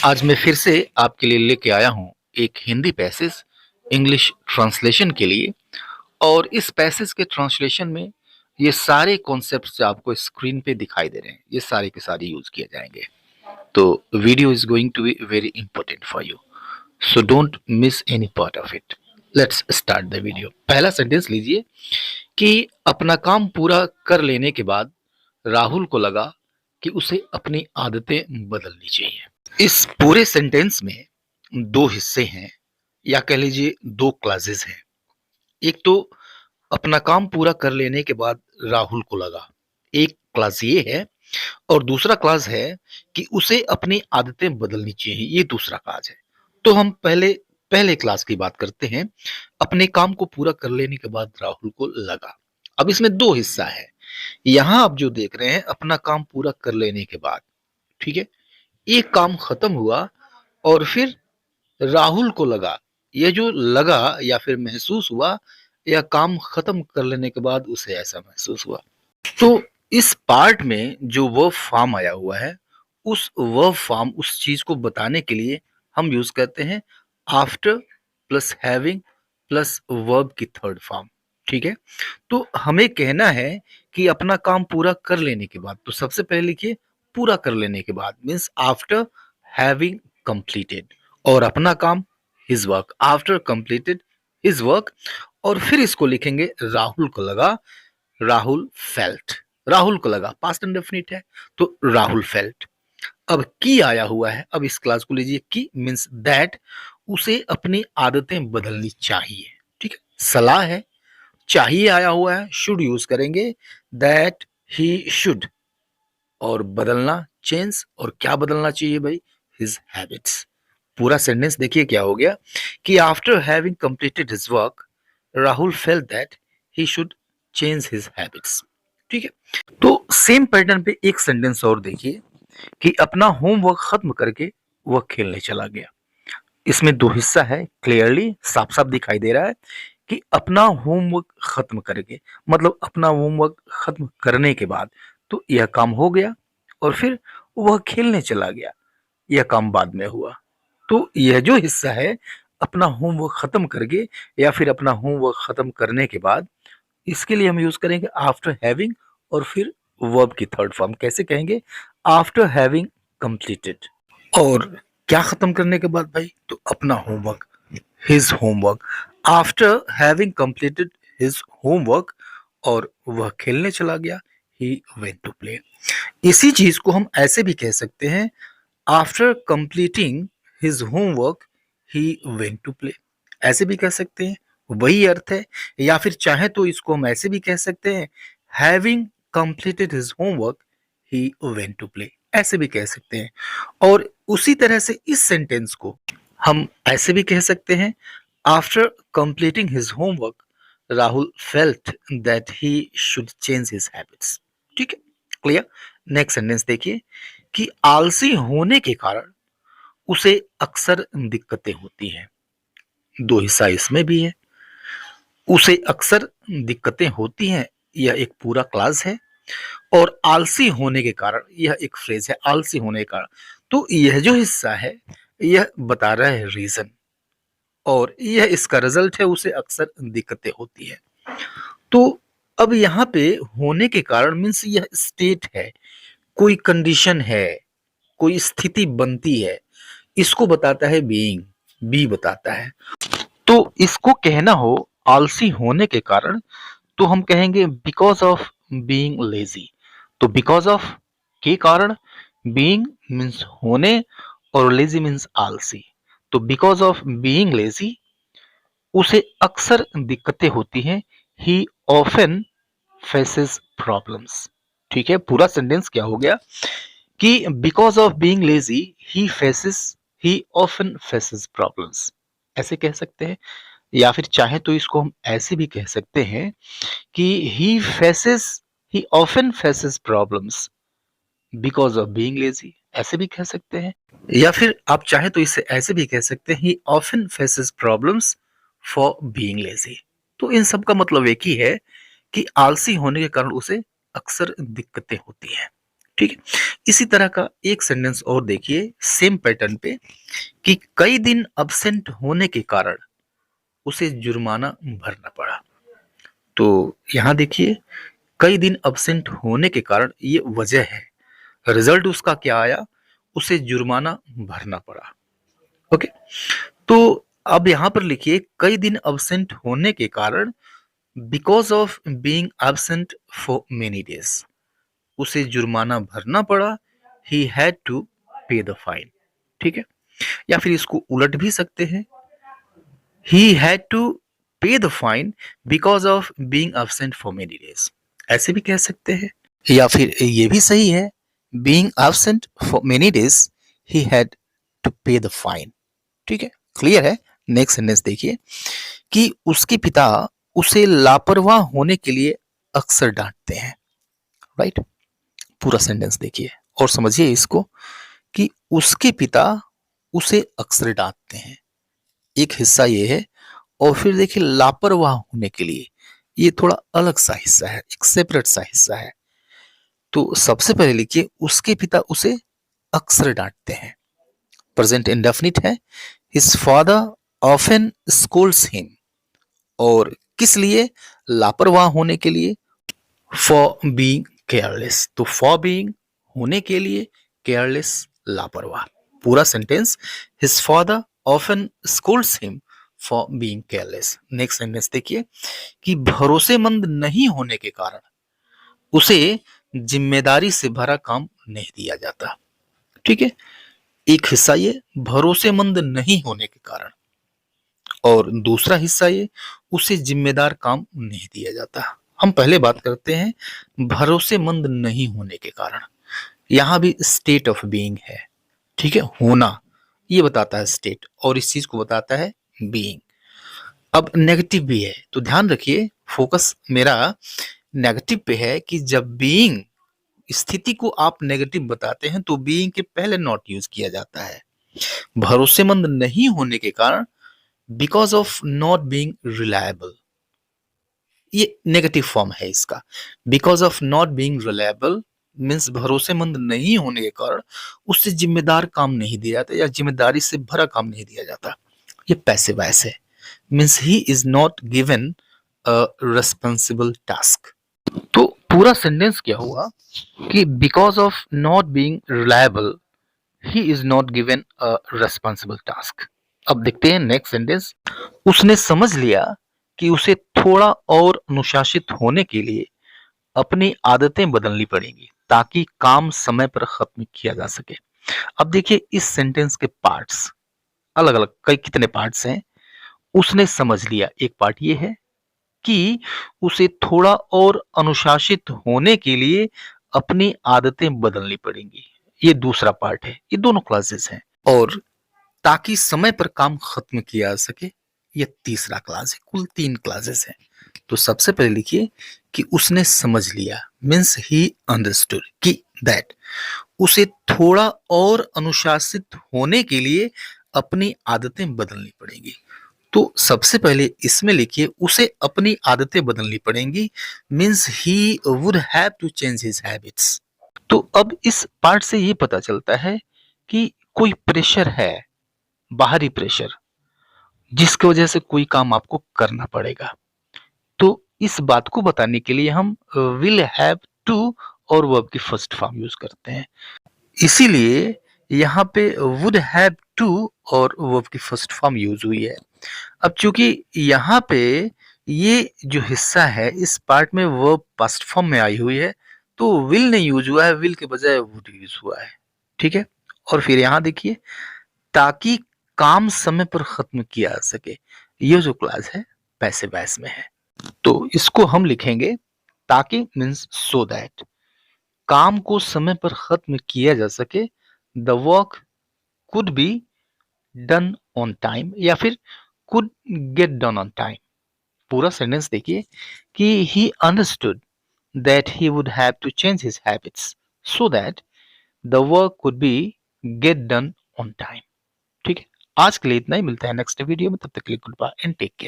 आज मैं फिर से आपके लिए लेके आया हूँ एक हिंदी पैसेज इंग्लिश ट्रांसलेशन के लिए। और इस पैसेज के ट्रांसलेशन में ये सारे कॉन्सेप्ट्स जो आपको स्क्रीन पे दिखाई दे रहे हैं ये सारे के सारे यूज किए जाएंगे। तो video is going to be very important for you, so don't miss any part of it. Let's start the video. पहला सेंटेंस लीजिए कि अपना काम पूरा कर लेने के बाद राहुल को लगा कि उसे अपनी आदतें बदलनी चाहिए। इस पूरे सेंटेंस में दो हिस्से हैं या कह लीजिए दो क्लासेस हैं। एक तो अपना काम पूरा कर लेने के बाद राहुल को लगा, एक क्लास ये है, और दूसरा क्लास है कि उसे अपनी आदतें बदलनी चाहिए, ये दूसरा क्लास है। तो हम पहले पहले क्लास की बात करते हैं। अपने काम को पूरा कर लेने के बाद राहुल को लगा। अब इसमें दो हिस्सा है। यहां आप जो देख रहे हैं अपना काम पूरा कर लेने के बाद, ठीक है, एक काम खत्म हुआ और फिर राहुल को लगा। ये जो लगा या फिर महसूस हुआ, या काम खत्म कर लेने के बाद उसे ऐसा महसूस हुआ। तो इस पार्ट में जो वर्ब फॉर्म आया हुआ है, उस वर्ब फॉर्म उस चीज को बताने के लिए हम यूज करते हैं after plus having plus verb की थर्ड फॉर्म। ठीक है, तो हमें कहना है कि अपना काम पूरा कर लेने के बाद, तो सबसे पहले लिखिए पूरा कर लेने के बाद मीन्स आफ्टर हैविंग कंप्लीटेड, और अपना काम his work after completed his work. और फिर इसको लिखेंगे राहुल को लगा, राहुल फेल्ट, राहुल को लगा पास्ट इंडेफिनिट है तो राहुल फेल्ट। अब की आया हुआ है, अब इस क्लास को लीजिए की मीन्स दैट उसे अपनी आदतें बदलनी चाहिए। ठीक है, सलाह है, चाहिए आया हुआ है, शुड यूज करेंगे दैट ही शुड, और बदलना चेंज, और क्या बदलना चाहिए भाई, हिज हैबिट्स। पूरा सेंटेंस देखिए क्या हो गया कि after having completed his work Rahul felt that he should change his habits. ठीक है, तो सेम पैटर्न पे एक सेंटेंस और देखिए कि अपना होमवर्क खत्म करके वह खेलने चला गया। इसमें दो हिस्सा है, क्लियरली साफ साफ दिखाई दे रहा है कि अपना होमवर्क खत्म करके मतलब अपना होमवर्क खत्म करने के बाद, तो यह काम हो गया और फिर वह खेलने चला गया, यह काम बाद में हुआ। तो यह जो हिस्सा है अपना होमवर्क खत्म करके या फिर अपना होमवर्क खत्म करने के बाद, इसके लिए हम यूज करेंगे आफ्टर हैविंग और फिर वर्ब की थर्ड फॉर्म। कैसे कहेंगे, आफ्टर हैविंग कंप्लीटेड। और क्या खत्म करने के बाद भाई, तो अपना homework, his homework, after having completed his homework, और वह खेलने चला गया, ही वेंट टू प्ले। इसी चीज को हम ऐसे भी कह सकते हैं, after completing his homework he went to play, ऐसे भी कह सकते हैं, वही अर्थ है। या फिर चाहे तो इसको हम ऐसे भी कह सकते हैं, having completed his homework he went to play, ऐसे भी कह सकते हैं। और उसी तरह से इस सेंटेंस को हम ऐसे भी कह सकते हैं, after completing his homework Rahul felt that he should change his habits. ठीक है, क्लियर। नेक्स्ट सेंटेंस देखिए कि आलसी होने के कारण उसे अक्सर दिक्कतें होती हैं। दो हिस्सा इसमें भी है, उसे अक्सर दिक्कतें होती हैं, यह एक पूरा क्लास है, और आलसी होने के कारण यह एक फ्रेज है, आलसी होने के कारण। तो यह जो हिस्सा है यह बता रहा है रीजन, और यह इसका रिजल्ट है, उसे अक्सर दिक्कतें होती है। तो अब यहाँ पे होने के कारण मीन्स यह स्टेट है, कोई कंडीशन है, कोई स्थिति बनती है, इसको बताता है बीइंग, बी बताता है। तो इसको कहना हो आलसी होने के कारण, तो हम कहेंगे बिकॉज ऑफ बीइंग लेजी। तो बिकॉज ऑफ के कारण, बीइंग मीन्स होने, और लेजी मीन्स आलसी। तो बिकॉज ऑफ बीइंग लेजी उसे अक्सर दिक्कतें होती हैं, ही ऑफन फेसेस प्रॉब्लम्स। ठीक है, पूरा सेंटेंस क्या हो गया कि because of being lazy he often faces problems, ऐसे कह सकते हैं। या फिर चाहे तो इसको हम ऐसे भी कह सकते हैं कि ही often faces problems because of being lazy, ऐसे भी कह सकते हैं। या फिर आप चाहे तो इसे ऐसे भी कह सकते हैं, ही often faces problems for being lazy. तो इन सब का मतलब एक ही है कि आलसी होने के कारण उसे अक्सर दिक्कतें होती हैं। ठीक है। इसी तरह का एक सेंटेंस और देखिए सेम पैटर्न पे कि कई दिन अब्सेंट होने के कारण उसे जुर्माना भरना पड़ा। तो यहाँ देखिए कई दिन अब्सेंट होने के कारण ये वजह है, रिजल्ट उसका क्या आया, उसे जुर्माना भरना पड़ा। ओके, तो अब यहां पर लिखिए कई दिन अब्सेंट होने के कारण because of being absent for many days उसे जुर्माना भरना पड़ा, ही had to pay the fine. ठीक है, या फिर इसको उलट भी सकते हैं, ही had to pay the fine because of being absent for many days, ऐसे भी कह सकते हैं। या फिर ये भी सही है, being absent for many days he had to pay the fine. ठीक है, क्लियर है। नेक्स्ट सेंटेंस देखिए कि उसके पिता उसे लापरवाह होने के लिए अक्सर डांटते हैं। राइट, पूरा सेंटेंस देखिए और समझिए इसको कि उसके पिता उसे अक्सर डांटते हैं, एक हिस्सा ये है। और फिर देखिए लापरवाह होने के लिए, ये थोड़ा अलग सा हिस्सा है, एक सेपरेट सा हिस्सा है। तो सबसे पहले लिखिए उसके पिता उसे अक्सर डांटते हैं, प्रेजेंट इंडेफिनिट है। His father often Scholz him, और किस लिए, लापरवाह होने के लिए, फॉर बीइंग केयरलेस। तो फॉर बीइंग होने के लिए, केयरलेस लापरवाह। पूरा sentence, his father often Scholz him for being careless. Next sentence देखिए कि भरोसेमंद नहीं होने के कारण उसे जिम्मेदारी से भरा काम नहीं दिया जाता। ठीक है, एक हिस्सा ये भरोसेमंद नहीं होने के कारण, और दूसरा हिस्सा ये उसे जिम्मेदार काम नहीं दिया जाता। हम पहले बात करते हैं भरोसेमंद नहीं होने के कारण। यहां भी स्टेट ऑफ बीइंग है। ठीक है, होना ये बताता है स्टेट, और इस चीज को बताता है बीइंग। अब नेगेटिव भी है, तो ध्यान रखिए फोकस मेरा नेगेटिव पे है कि जब बीइंग स्थिति को आप नेगेटिव बताते हैं तो बीइंग के पहले नॉट यूज किया जाता है। भरोसेमंद नहीं होने के कारण, because of not being reliable, ये नेगेटिव फॉर्म है इसका। Because of not being reliable means भरोसेमंद नहीं होने के कारण उससे जिम्मेदार काम नहीं दिया जाता या जिम्मेदारी से भरा काम नहीं दिया जाता। ये पैसिव वॉइस है, means he is not given a responsible task. तो पूरा सेंटेंस क्या हुआ कि because of not being reliable he is not given a responsible task. अब देखते हैं नेक्स्ट सेंटेंस, उसने समझ लिया कि उसे थोड़ा और अनुशासित होने के लिए अपनी आदतें बदलनी पड़ेंगी ताकि काम समय पर खत्म किया जा सके। अब देखिए इस सेंटेंस के पार्ट्स अलग अलग, कई कितने पार्ट्स हैं। उसने समझ लिया, एक पार्ट ये है कि उसे थोड़ा और अनुशासित होने के लिए अपनी आदतें बदलनी पड़ेंगी, ये दूसरा पार्ट है। ये दोनों क्लासेस हैं। और ताकि समय पर काम खत्म किया जा सके, ये तीसरा क्लास है। कुल 3 क्लासेस हैं। तो सबसे पहले लिखिए कि उसने समझ लिया मीन्स ही अंडरस्टूड कि दैट उसे थोड़ा और अनुशासित होने के लिए अपनी आदतें बदलनी पड़ेंगी। तो सबसे पहले इसमें लिखिए उसे अपनी आदतें बदलनी पड़ेंगी means he would have to change his habits. तो अब इस पार्ट से ये पता चलता है कि कोई प्रेशर है, बाहरी प्रेशर, जिसकी वजह से कोई काम आपको करना पड़ेगा। तो इस बात को बताने के लिए हम विल हैव टू और वर्ब की फर्स्ट फॉर्म यूज करते हैं। इसीलिए यहाँ पे वुड हैव टू और वर्ब की फर्स्ट फॉर्म यूज हुई है। अब चूंकि यहाँ पे ये जो हिस्सा है इस पार्ट में वर्ब पास्ट फॉर्म में आई हुई है, तो विल नहीं यूज हुआ है, विल के बजाय वुड यूज हुआ है। ठीक है, और फिर यहाँ देखिए ताकि काम समय पर खत्म किया जा सके, ये जो क्लास है पैसिव वॉइस में है। तो इसको हम लिखेंगे ताकि मीन्स सो दैट काम को समय पर खत्म किया जा सके, the work could be done on time या फिर could get done on time. पूरा सेंटेंस देखिए कि he understood that he would have to change his habits so that the work could be get done on time. ठीक है, आज के लिए इतना ही, मिलता है नेक्स्ट वीडियो में, तब तक के लिए goodbye and take care.